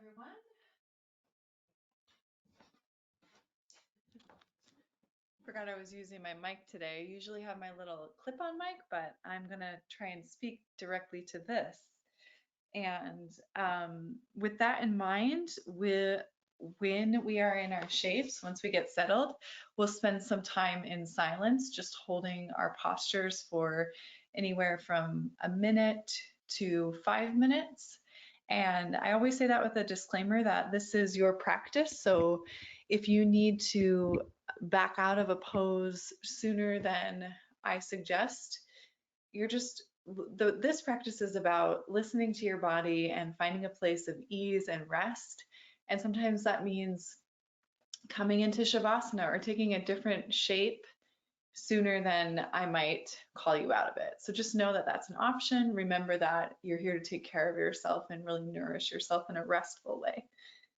everyone. Forgot I was using my mic today. I usually have my little clip-on mic, but I'm gonna try and speak directly to this. And with that in mind, when we are in our shapes, once we get settled, we'll spend some time in silence, just holding our postures for anywhere from a minute to 5 minutes. And I always say that with a disclaimer that this is your practice. So if you need to back out of a pose sooner than I suggest, this practice is about listening to your body and finding a place of ease and rest. And sometimes that means coming into Shavasana or taking a different shape sooner than I might call you out of it. So just know that that's an option. Remember that you're here to take care of yourself and really nourish yourself in a restful way.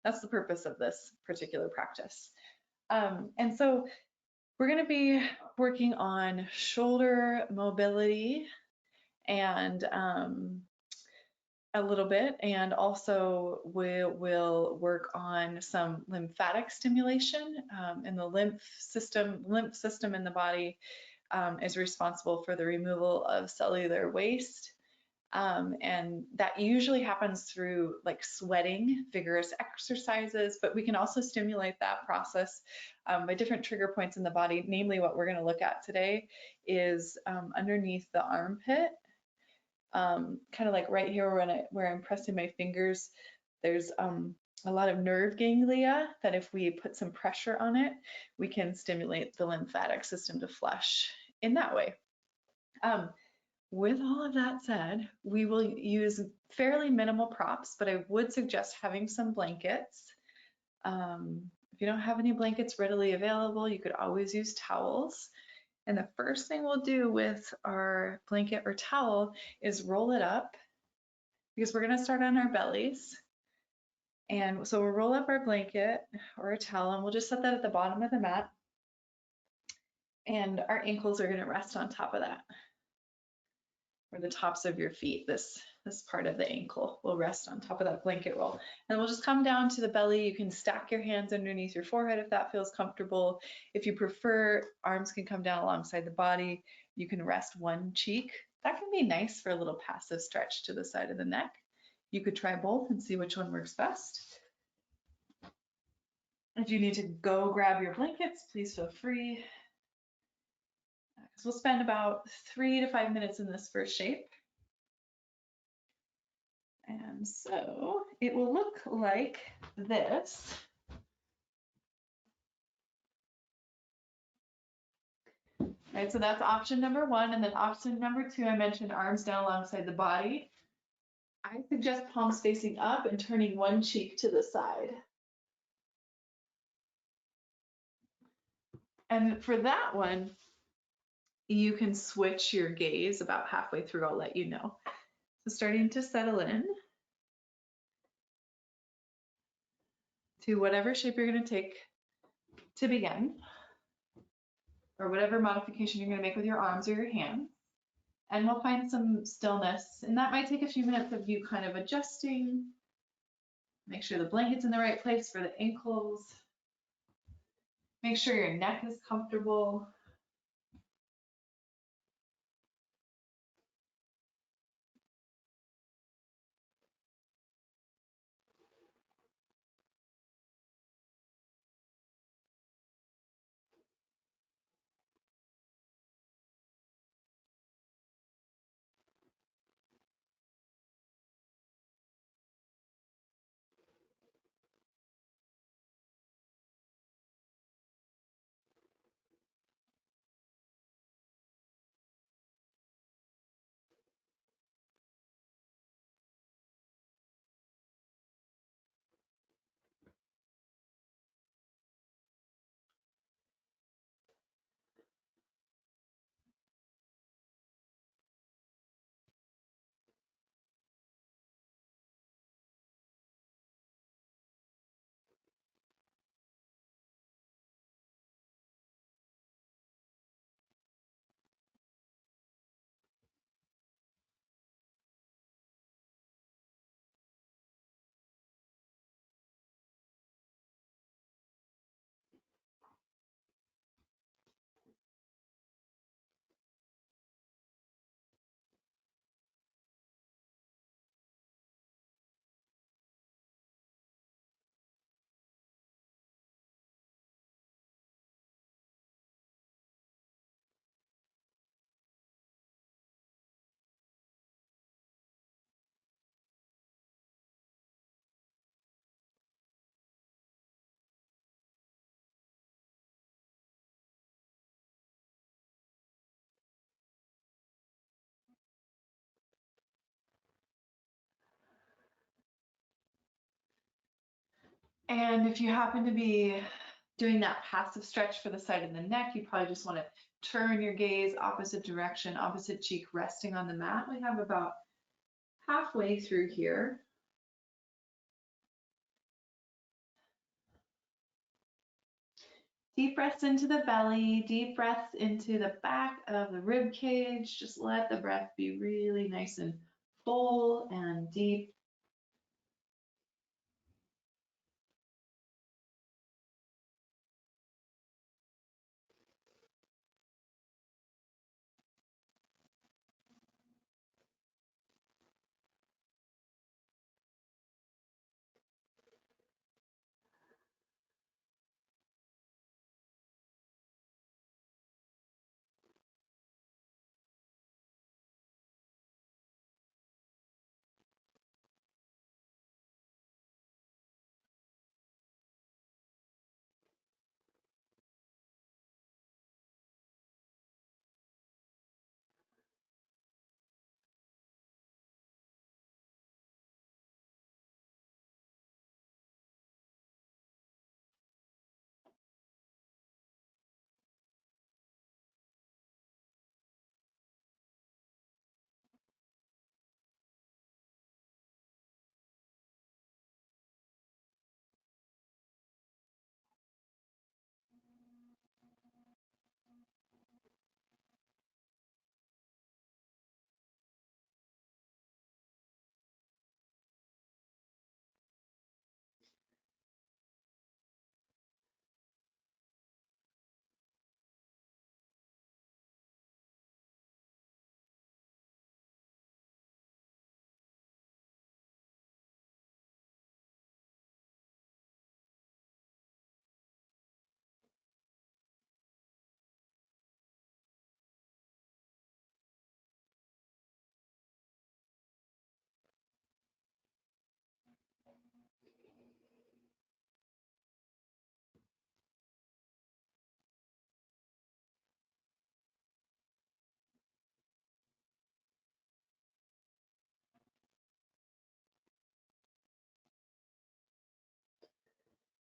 That's the purpose of this particular practice. And so we're going to be working on shoulder mobility and a little bit, and also we will work on some lymphatic stimulation, and the lymph system in the body is responsible for the removal of cellular waste. And that usually happens through like sweating, vigorous exercises, but we can also stimulate that process by different trigger points in the body. Namely, what we're going to look at today is underneath the armpit, kind of like right here where I'm pressing my fingers. There's a lot of nerve ganglia that if we put some pressure on it, we can stimulate the lymphatic system to flush in that way. With all of that said, we will use fairly minimal props, but I would suggest having some blankets. If you don't have any blankets readily available, you could always use towels. And the first thing we'll do with our blanket or towel is roll it up, because we're going to start on our bellies. And so we'll roll up our blanket or a towel, and we'll just set that at the bottom of the mat. And our ankles are going to rest on top of that, or the tops of your feet. This part of the ankle will rest on top of that blanket roll. And we'll just come down to the belly. You can stack your hands underneath your forehead if that feels comfortable. If you prefer, arms can come down alongside the body. You can rest one cheek. That can be nice for a little passive stretch to the side of the neck. You could try both and see which one works best. If you need to go grab your blankets, please feel free. So we'll spend about 3 to 5 minutes in this first shape. And so it will look like this. Right, so that's option number one. And then option number two, I mentioned arms down alongside the body. I suggest palms facing up and turning one cheek to the side. And for that one, you can switch your gaze about halfway through. I'll let you know. So starting to settle in to whatever shape you're going to take to begin, or whatever modification you're going to make with your arms or your hands. And we'll find some stillness, and that might take a few minutes of you kind of adjusting. Make sure the blanket's in the right place for the ankles. Make sure your neck is comfortable. And if you happen to be doing that passive stretch for the side of the neck, you probably just want to turn your gaze opposite direction, opposite cheek resting on the mat. We have about halfway through here. Deep breaths into the belly, deep breaths into the back of the rib cage. Just let the breath be really nice and full and deep.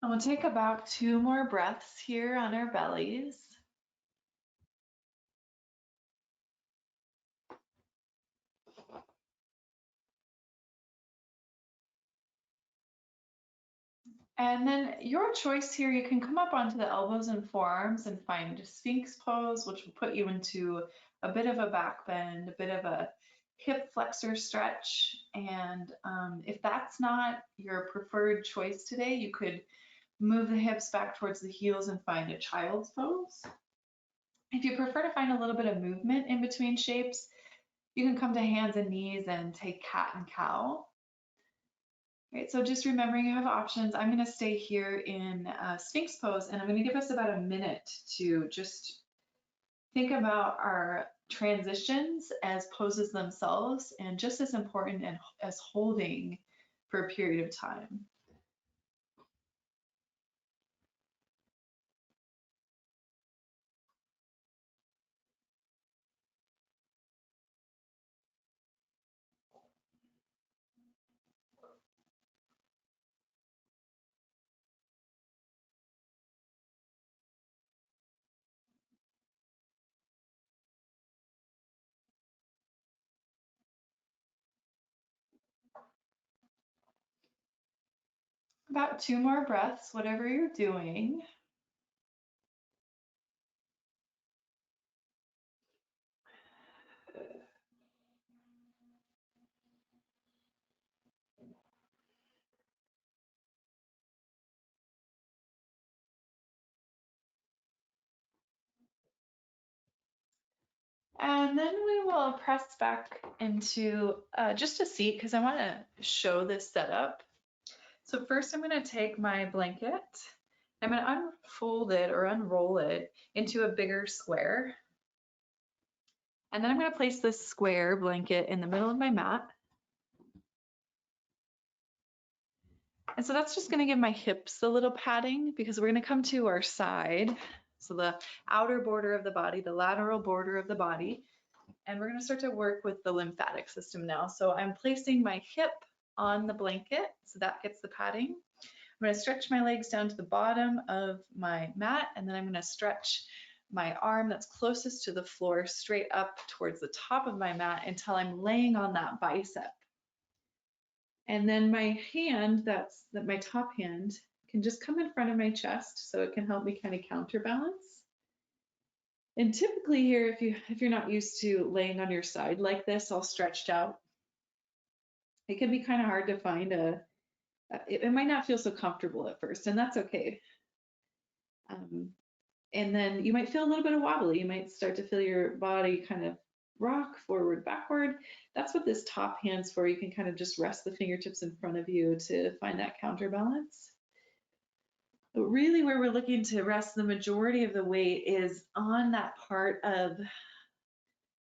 And we'll take about 2 more breaths here on our bellies. And then your choice here, you can come up onto the elbows and forearms and find Sphinx pose, which will put you into a bit of a back bend, a bit of a hip flexor stretch. And if that's not your preferred choice today, you could move the hips back towards the heels and find a child's pose. If you prefer to find a little bit of movement in between shapes, you can come to hands and knees and take cat and cow. Right, so just remembering you have options. I'm going to stay here in Sphinx pose, and I'm going to give us about a minute to just think about our transitions as poses themselves, and just as important as holding for a period of time. About 2 more breaths, whatever you're doing. And then we will press back into just a seat because I want to show this setup. So first I'm going to take my blanket. I'm going to unfold it or unroll it into a bigger square. And then I'm going to place this square blanket in the middle of my mat. And so that's just going to give my hips a little padding because we're going to come to our side. So the outer border of the body, the lateral border of the body. And we're going to start to work with the lymphatic system now. So I'm placing my hip on the blanket, so that gets the padding. going to stretch my legs down to the bottom of my mat, and then I'm going to stretch my arm that's closest to the floor straight up towards the top of my mat until I'm laying on that bicep. And then my hand, my top hand, can just come in front of my chest, so it can help me kind of counterbalance. And typically here, if you're not used to laying on your side like this, all stretched out, it can be kind of hard to find it might not feel so comfortable at first, and that's okay. And then you might feel a little bit of wobbly. You might start to feel your body kind of rock forward, backward. That's what this top hand's for. You can kind of just rest the fingertips in front of you to find that counterbalance. But really where we're looking to rest the majority of the weight is on that part of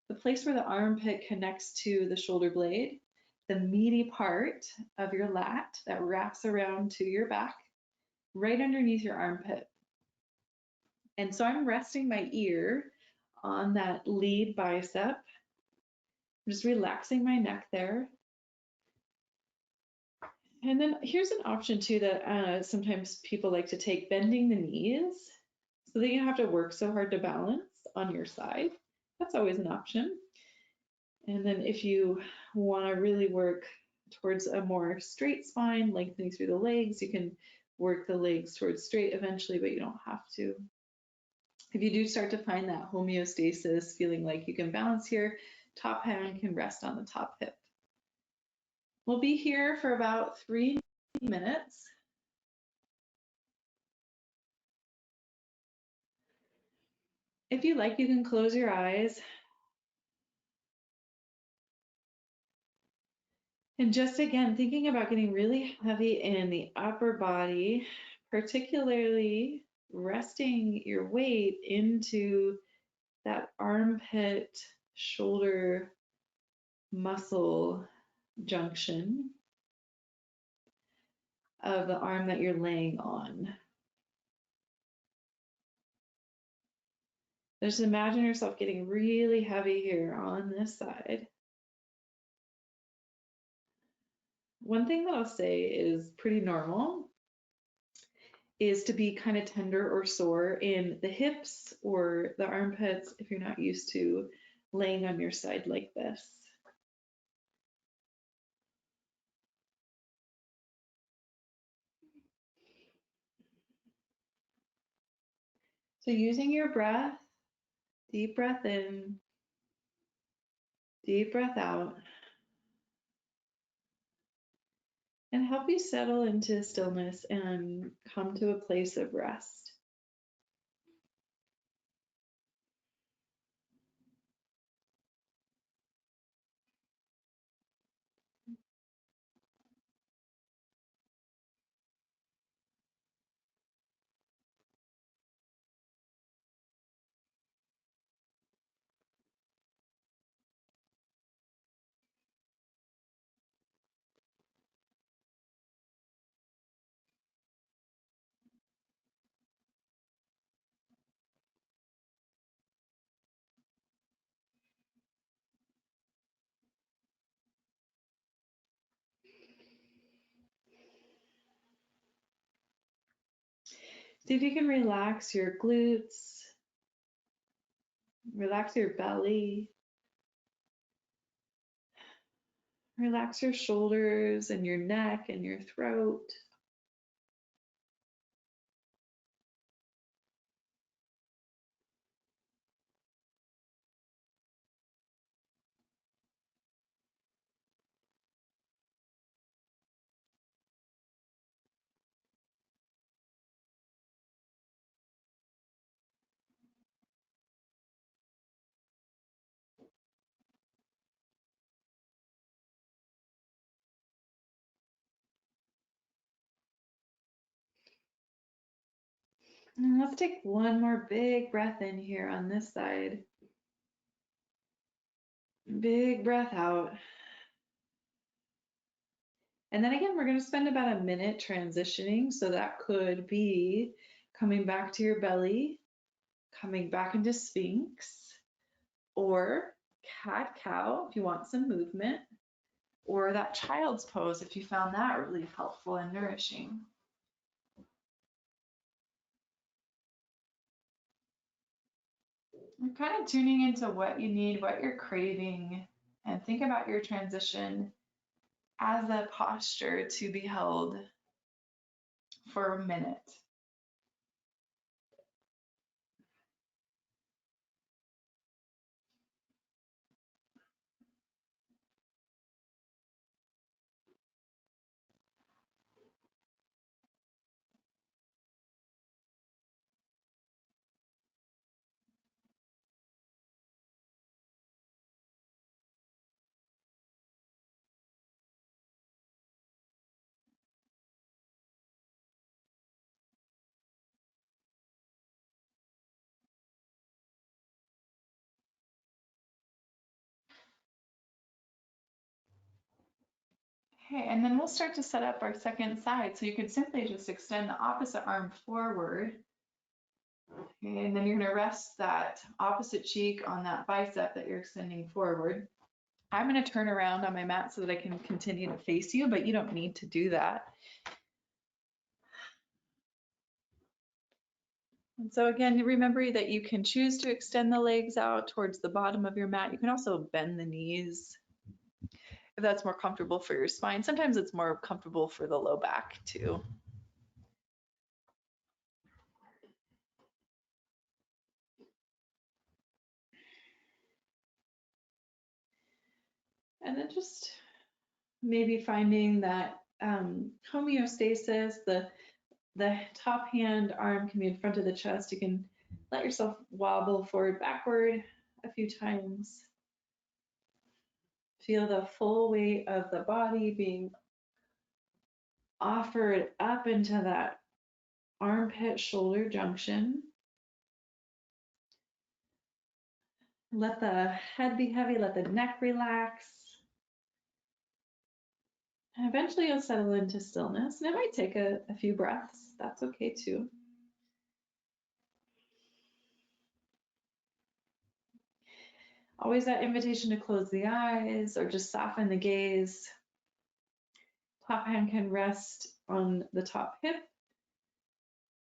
the place where the armpit connects to the shoulder blade, the meaty part of your lat that wraps around to your back, right underneath your armpit. And so I'm resting my ear on that lead bicep. I'm just relaxing my neck there. And then here's an option too that sometimes people like to take, bending the knees so that you don't have to work so hard to balance on your side. That's always an option. And then if you want to really work towards a more straight spine, lengthening through the legs, you can work the legs towards straight eventually, but you don't have to. If you do start to find that homeostasis, feeling like you can balance here, top hand can rest on the top hip. We'll be here for about 3 minutes. If you like, you can close your eyes. And just again, thinking about getting really heavy in the upper body, particularly resting your weight into that armpit shoulder muscle junction of the arm that you're laying on. Just imagine yourself getting really heavy here on this side. One thing that I'll say is pretty normal is to be kind of tender or sore in the hips or the armpits if you're not used to laying on your side like this. So using your breath, deep breath in, deep breath out, and help you settle into stillness and come to a place of rest. See if you can relax your glutes, relax your belly, relax your shoulders and your neck and your throat. And let's take one more big breath in here on this side. Big breath out. And then again, we're going to spend about a minute transitioning. So that could be coming back to your belly, coming back into Sphinx, or cat-cow if you want some movement, or that child's pose if you found that really helpful and nourishing. You're kind of tuning into what you need, what you're craving, and think about your transition as a posture to be held for a minute. Okay, and then we'll start to set up our second side. So you could simply just extend the opposite arm forward. Okay, and then you're gonna rest that opposite cheek on that bicep that you're extending forward. I'm gonna turn around on my mat so that I can continue to face you, but you don't need to do that. And so again, remember that you can choose to extend the legs out towards the bottom of your mat. You can also bend the knees if that's more comfortable for your spine. Sometimes it's more comfortable for the low back too. And then just maybe finding that homeostasis, the top hand arm can be in front of the chest. You can let yourself wobble forward, backward a few times. Feel the full weight of the body being offered up into that armpit shoulder junction. Let the head be heavy, let the neck relax. And eventually you'll settle into stillness. And it might take a few breaths. That's okay too. Always that invitation to close the eyes or just soften the gaze. Top hand can rest on the top hip.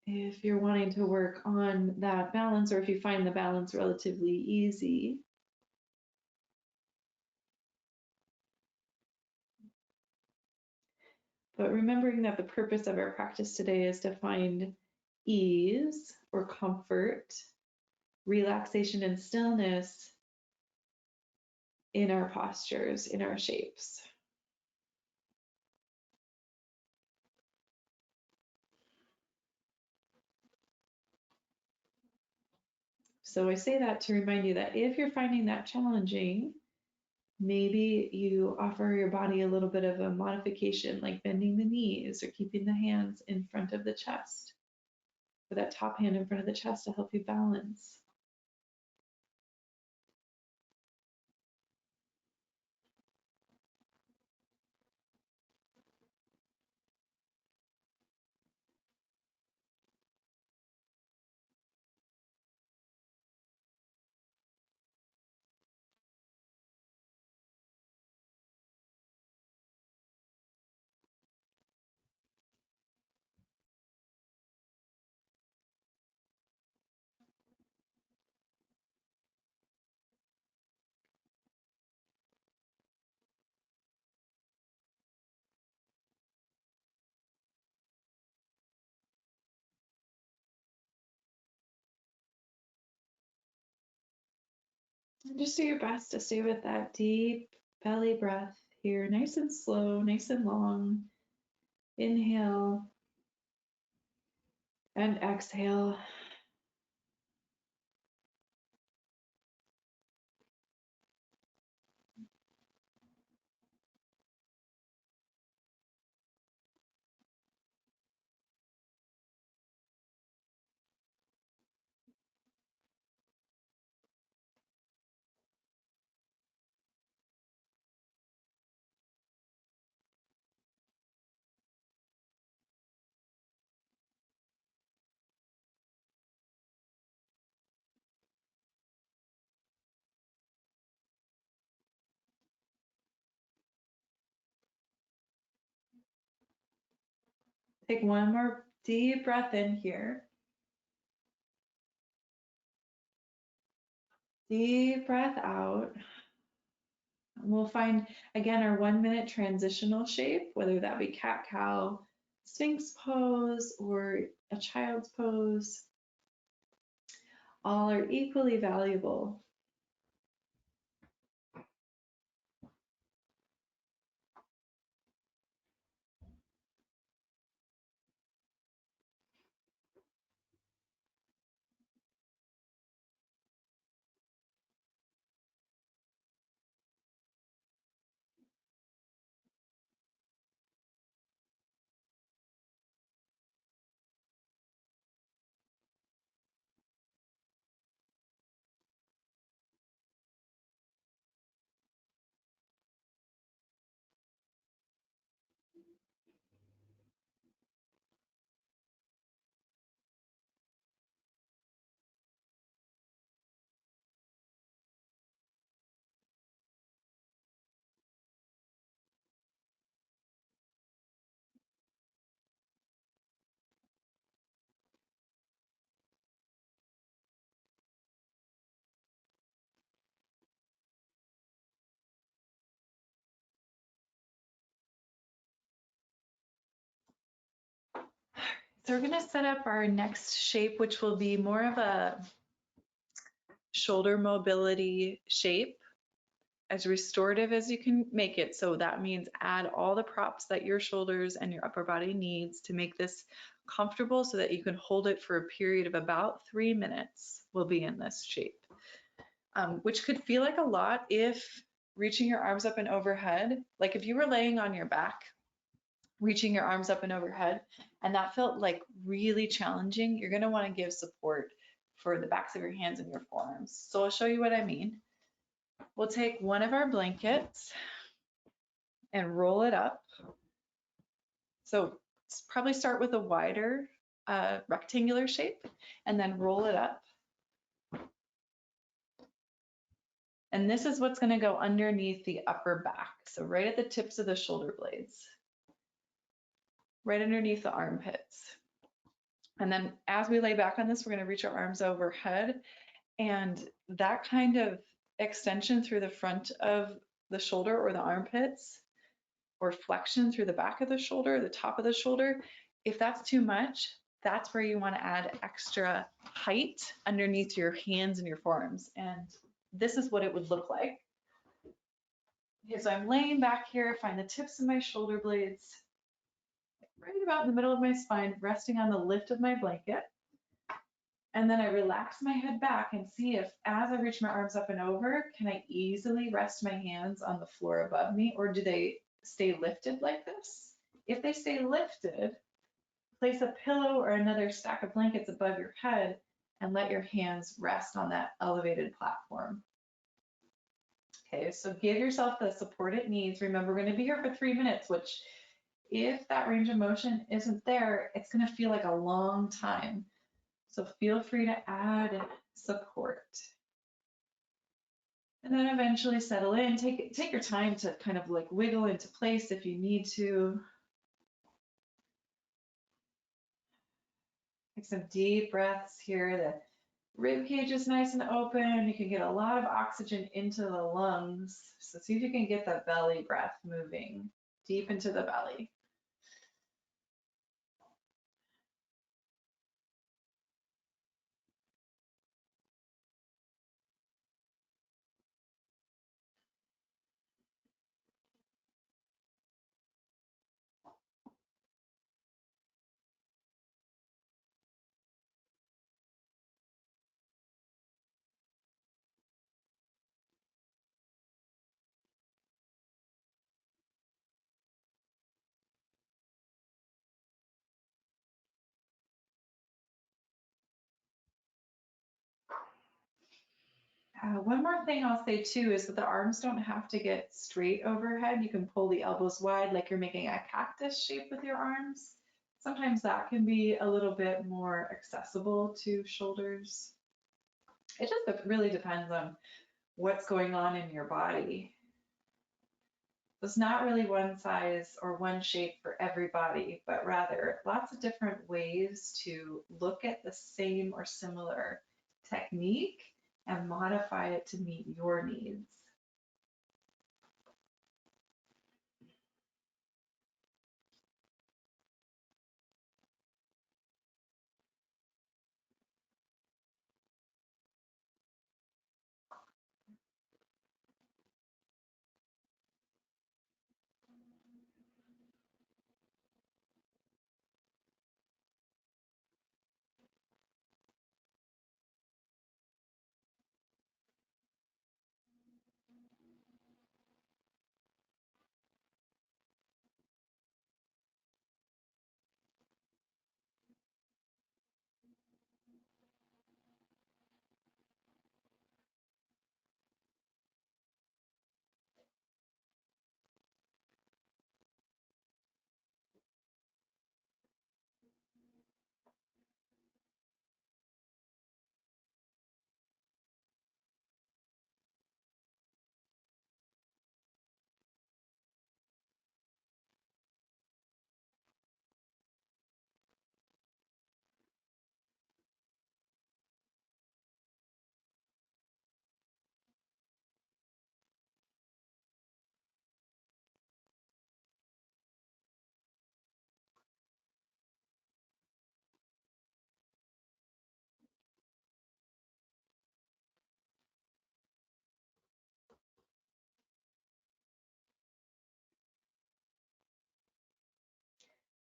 If you're wanting to work on that balance, or if you find the balance relatively easy. But remembering that the purpose of our practice today is to find ease or comfort, relaxation and stillness in our postures, in our shapes. So I say that to remind you that if you're finding that challenging, maybe you offer your body a little bit of a modification, like bending the knees or keeping the hands in front of the chest, or that top hand in front of the chest to help you balance. And just do your best to stay with that deep belly breath here, nice and slow, nice and long. Inhale and exhale. Take one more deep breath in here. Deep breath out. We'll find, again, our 1 minute transitional shape, whether that be cat cow, sphinx pose, or a child's pose. All are equally valuable. So we're gonna set up our next shape, which will be more of a shoulder mobility shape, as restorative as you can make it. So that means add all the props that your shoulders and your upper body needs to make this comfortable so that you can hold it for a period of about 3 minutes. We'll be in this shape, which could feel like a lot if reaching your arms up and overhead, like if you were laying on your back, reaching your arms up and overhead, and that felt like really challenging, you're gonna wanna give support for the backs of your hands and your forearms. So I'll show you what I mean. We'll take one of our blankets and roll it up. So probably start with a wider rectangular shape and then roll it up. And this is what's gonna go underneath the upper back. So right at the tips of the shoulder blades, right underneath the armpits. And then as we lay back on this, we're gonna reach our arms overhead, and that kind of extension through the front of the shoulder or the armpits, or flexion through the back of the shoulder, the top of the shoulder, if that's too much, that's where you want to add extra height underneath your hands and your forearms. And this is what it would look like. Okay, so I'm laying back here, find the tips of my shoulder blades, right about in the middle of my spine, resting on the lift of my blanket. And then I relax my head back and see if, as I reach my arms up and over, can I easily rest my hands on the floor above me, or do they stay lifted like this? If they stay lifted, place a pillow or another stack of blankets above your head and let your hands rest on that elevated platform. Okay, so give yourself the support it needs. Remember, we're going to be here for 3 minutes, which if that range of motion isn't there, it's going to feel like a long time. So feel free to add support. And then eventually settle in. Take your time to kind of like wiggle into place if you need to. Take some deep breaths here. The rib cage is nice and open. You can get a lot of oxygen into the lungs. So see if you can get that belly breath moving deep into the belly. One more thing I'll say too is that the arms don't have to get straight overhead. You can pull the elbows wide like you're making a cactus shape with your arms. Sometimes that can be a little bit more accessible to shoulders. It just really depends on what's going on in your body. There's not really one size or one shape for everybody, but rather lots of different ways to look at the same or similar technique and modify it to meet your needs.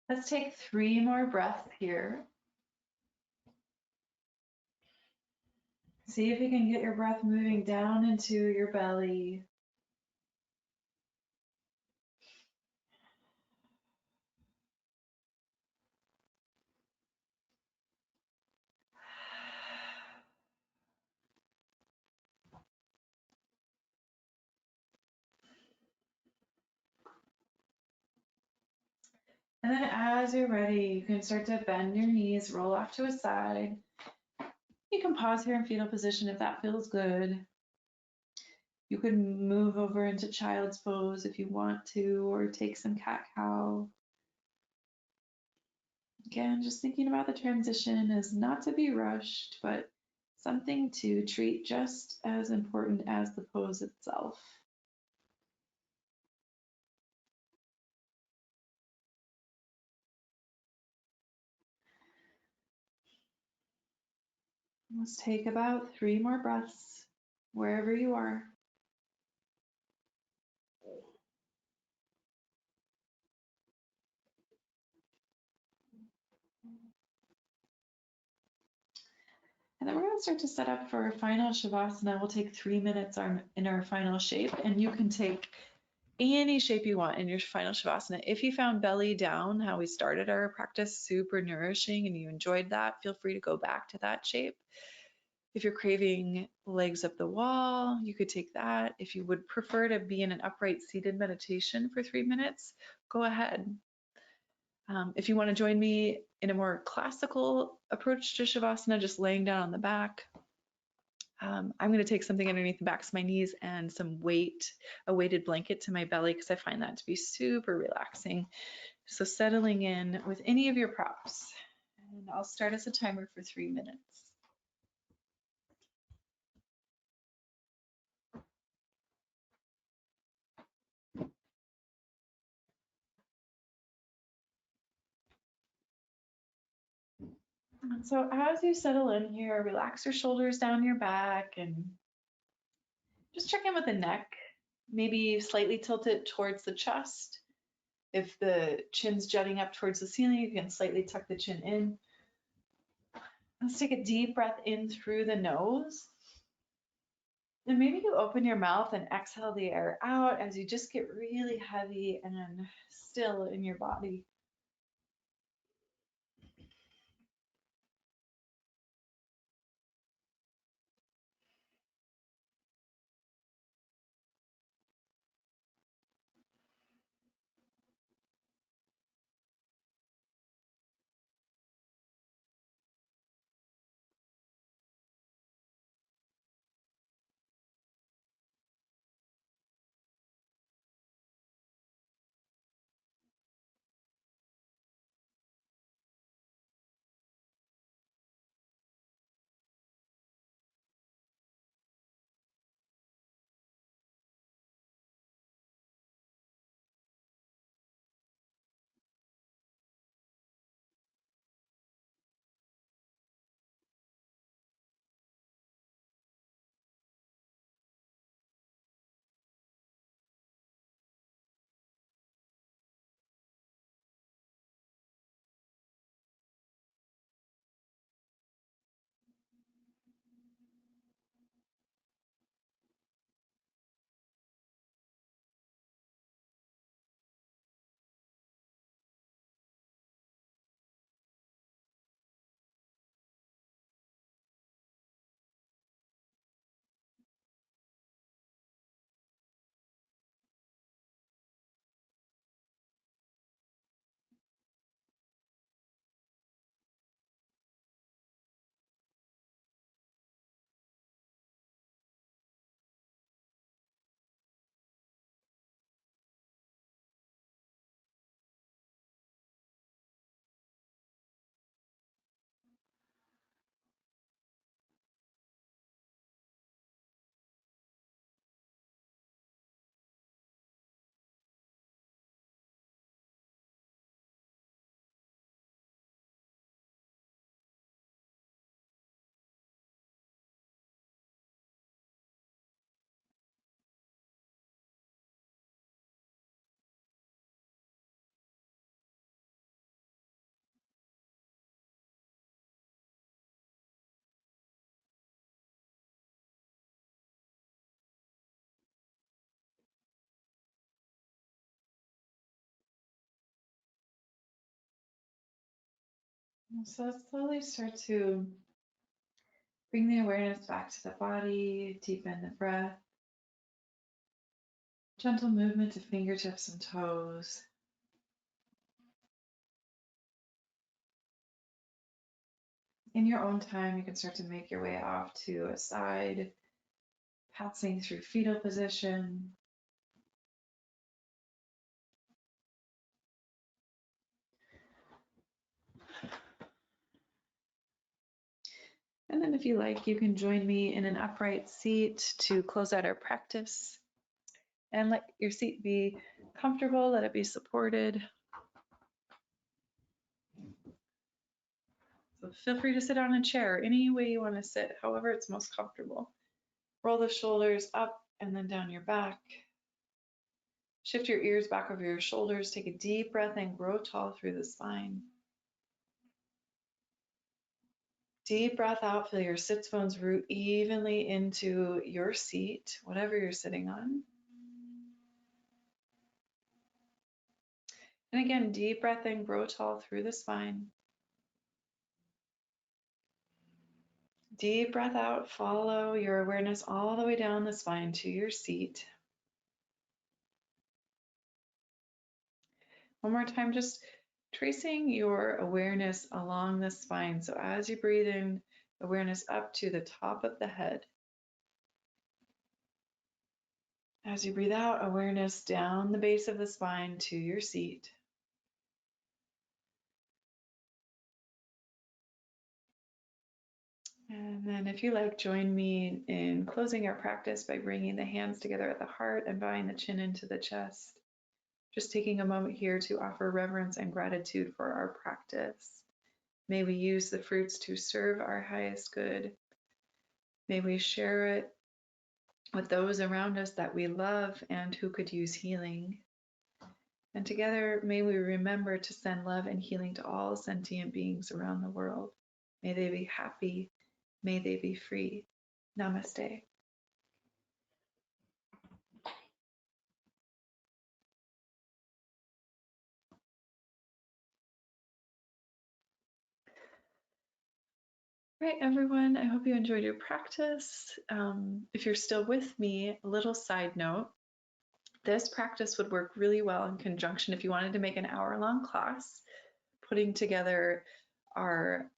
Let's take 3 more breaths here. See if you can get your breath moving down into your belly. And then as you're ready, you can start to bend your knees, roll off to a side. You can pause here in fetal position if that feels good. You can move over into child's pose if you want to, or take some cat-cow. Again, just thinking about the transition is not to be rushed, but something to treat just as important as the pose itself. Let's take about 3 more breaths wherever you are. And then we're going to start to set up for our final Shavasana. We'll take 3 minutes in our final shape, and you can take any shape you want in your final Shavasana. If you found belly down, how we started our practice, super nourishing, and you enjoyed that, feel free to go back to that shape. If you're craving legs up the wall, you could take that. If you would prefer to be in an upright seated meditation for 3 minutes, go ahead. If you want to join me in a more classical approach to Shavasana, just laying down on the back, I'm going to take something underneath the backs of my knees and a weighted blanket to my belly because I find that to be super relaxing. So settling in with any of your props. And I'll start as a timer for 3 minutes. And so as you settle in here, relax your shoulders down your back and just check in with the neck. Maybe slightly tilt it towards the chest. If the chin's jutting up towards the ceiling, you can slightly tuck the chin in. Let's take a deep breath in through the nose. And maybe you open your mouth and exhale the air out as you just get really heavy and still in your body. So let's slowly start to bring the awareness back to the body, deepen the breath, gentle movement of fingertips and toes. In your own time, you can start to make your way off to a side, passing through fetal position. And then if you like, you can join me in an upright seat to close out our practice. And let your seat be comfortable, let it be supported. So feel free to sit on a chair any way you want to sit, however it's most comfortable. Roll the shoulders up and then down your back. Shift your ears back over your shoulders. Take a deep breath and grow tall through the spine. Deep breath out, feel your sits bones root evenly into your seat, whatever you're sitting on. And again, deep breath in, grow tall through the spine. Deep breath out, follow your awareness all the way down the spine to your seat. One more time, just tracing your awareness along the spine. So as you breathe in, awareness up to the top of the head. As you breathe out, awareness down the base of the spine to your seat. And then if you like, join me in closing our practice by bringing the hands together at the heart and bowing the chin into the chest. Just taking a moment here to offer reverence and gratitude for our practice. May we use the fruits to serve our highest good. May we share it with those around us that we love and who could use healing. And together, may we remember to send love and healing to all sentient beings around the world. May they be happy. May they be free. Namaste. All right, everyone, I hope you enjoyed your practice. If you're still with me, a little side note, this practice would work really well in conjunction if you wanted to make an hour-long class, putting together our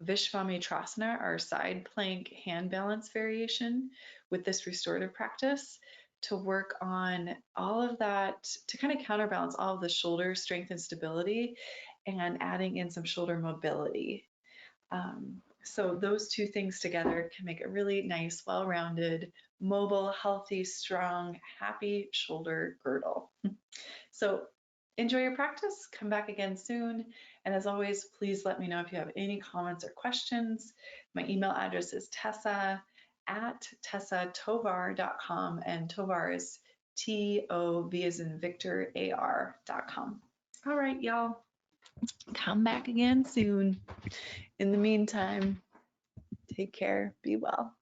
Vishvamitrasana, our side plank hand balance variation with this restorative practice to work on all of that, to kind of counterbalance all of the shoulder strength and stability and adding in some shoulder mobility. So those two things together can make a really nice, well-rounded, mobile, healthy, strong, happy shoulder girdle. So enjoy your practice. Come back again soon. And as always, please let me know if you have any comments or questions. My email address is tessa@tessatovar.com, and Tovar is TOV as in Victor AR.com. All right, y'all. Come back again soon. In the meantime, take care, be well.